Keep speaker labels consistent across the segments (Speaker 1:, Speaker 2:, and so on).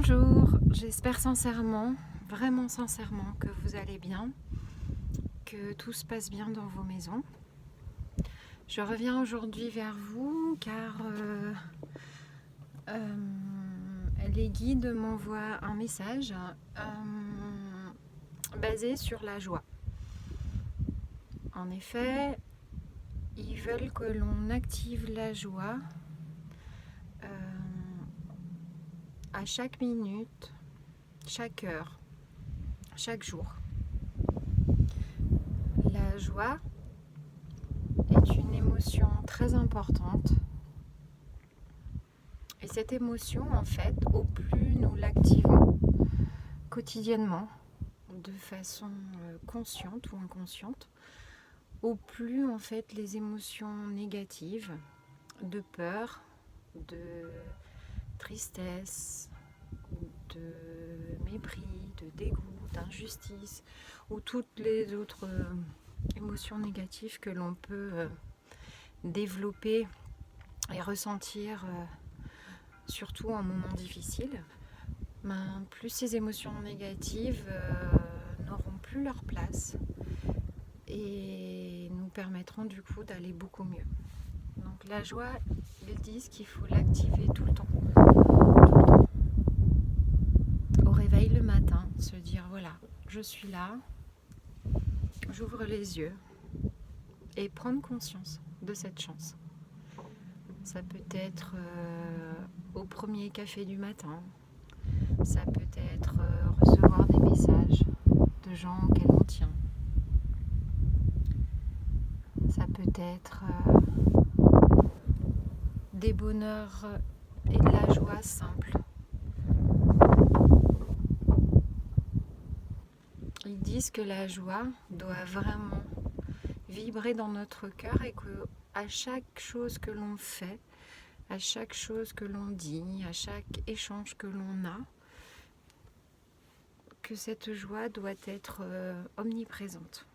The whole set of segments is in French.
Speaker 1: Bonjour, j'espère sincèrement, vraiment sincèrement que vous allez bien, que tout se passe bien dans vos maisons. Je reviens aujourd'hui vers vous car les guides m'envoient un message basé sur la joie. En effet, ils veulent que l'on active la joie à chaque minute, chaque heure, chaque jour. La joie est une émotion très importante et cette émotion, en fait, au plus nous l'activons quotidiennement de façon consciente ou inconsciente, au plus en fait les émotions négatives de peur, de tristesse, de mépris, de dégoût, d'injustice ou toutes les autres émotions négatives que l'on peut développer et ressentir surtout en moments difficiles, plus ces émotions négatives n'auront plus leur place et nous permettront du coup d'aller beaucoup mieux. Donc la joie, ils disent qu'il faut l'activer tout le temps. Au réveil le matin, se dire voilà, je suis là, j'ouvre les yeux et prendre conscience de cette chance. Ça peut être au premier café du matin, ça peut être recevoir des messages de gens auxquels on tient. Ça peut être des bonheurs et de la joie simple. Ils disent que la joie doit vraiment vibrer dans notre cœur et que à chaque chose que l'on fait, à chaque chose que l'on dit, à chaque échange que l'on a, que cette joie doit être omniprésente.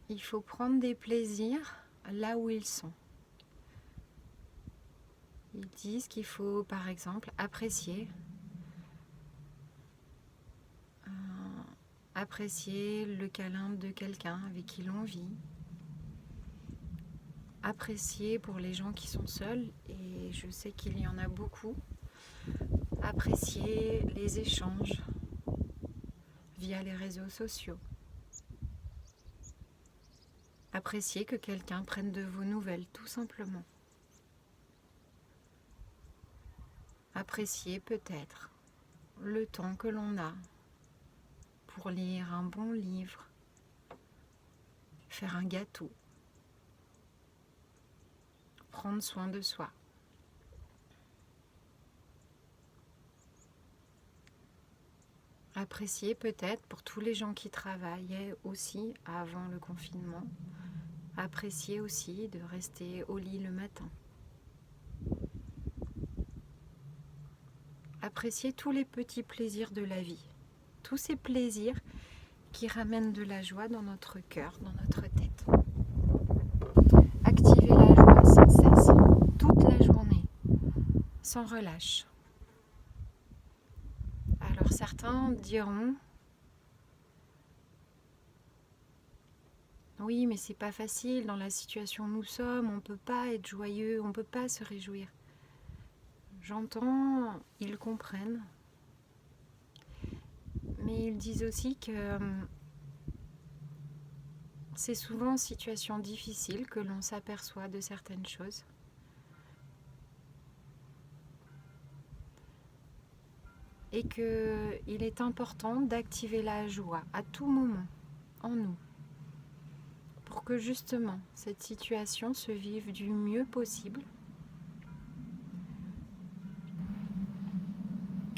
Speaker 1: Il faut prendre des plaisirs là où ils sont. Ils disent qu'il faut par exemple apprécier le câlin de quelqu'un avec qui l'on vit, apprécier pour les gens qui sont seuls, et je sais qu'il y en a beaucoup, apprécier les échanges via les réseaux sociaux, apprécier que quelqu'un prenne de vos nouvelles tout simplement, apprécier peut-être le temps que l'on a pour lire un bon livre, faire un gâteau, prendre soin de soi. Apprécier peut-être pour tous les gens qui travaillaient aussi avant le confinement, apprécier aussi de rester au lit le matin. Apprécier tous les petits plaisirs de la vie, tous ces plaisirs qui ramènent de la joie dans notre cœur, dans notre tête. Activer la joie sans cesse, toute la journée, sans relâche. Alors certains diront oui, mais c'est pas facile dans la situation où nous sommes, on peut pas être joyeux, on peut pas se réjouir. J'entends, ils comprennent, mais ils disent aussi que c'est souvent en situation difficile que l'on s'aperçoit de certaines choses. Et qu'il est important d'activer la joie à tout moment en nous pour que justement cette situation se vive du mieux possible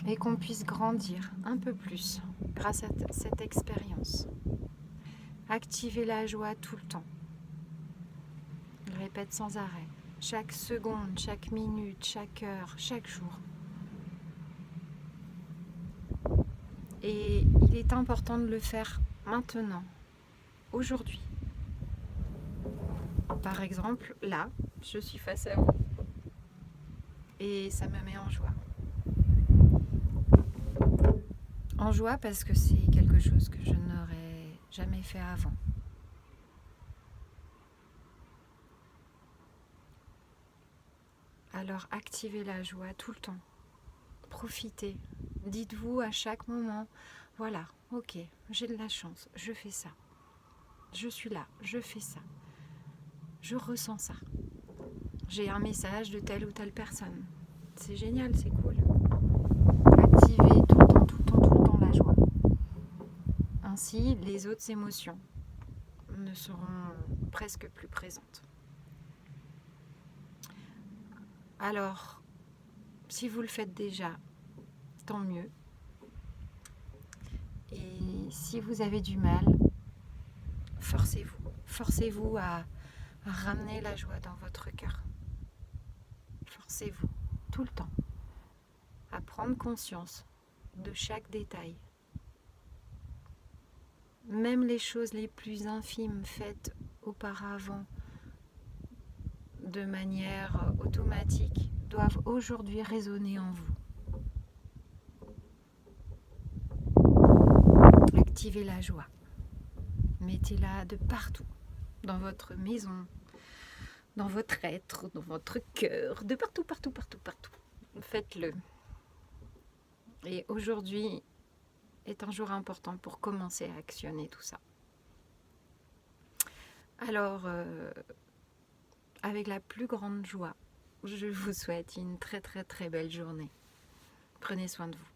Speaker 1: et qu'on puisse grandir un peu plus grâce à cette expérience. Activer la joie tout le temps. Je répète sans arrêt. Chaque seconde, chaque minute, chaque heure, chaque jour. Et il est important de le faire maintenant, aujourd'hui. Par exemple, là, je suis face à vous. Et ça me met en joie. En joie parce que c'est quelque chose que je n'aurais jamais fait avant. Alors activez la joie tout le temps. Profitez. Dites-vous à chaque moment, voilà, ok, j'ai de la chance, je fais ça. Je suis là, je fais ça. Je ressens ça. J'ai un message de telle ou telle personne. C'est génial, c'est cool. Activez tout le temps, tout le temps, tout le temps la joie. Ainsi, les autres émotions ne seront presque plus présentes. Alors, si vous le faites déjà, tant mieux. Et si vous avez du mal, forcez-vous. Forcez-vous à ramener la joie dans votre cœur. Forcez-vous, tout le temps, à prendre conscience de chaque détail. Même les choses les plus infimes faites auparavant de manière automatique doivent aujourd'hui résonner en vous. Activez la joie. Mettez-la de partout, dans votre maison, dans votre être, dans votre cœur, de partout, partout, partout, partout. Faites-le. Et aujourd'hui est un jour important pour commencer à actionner tout ça. Alors, avec la plus grande joie, je vous souhaite une très très très belle journée. Prenez soin de vous.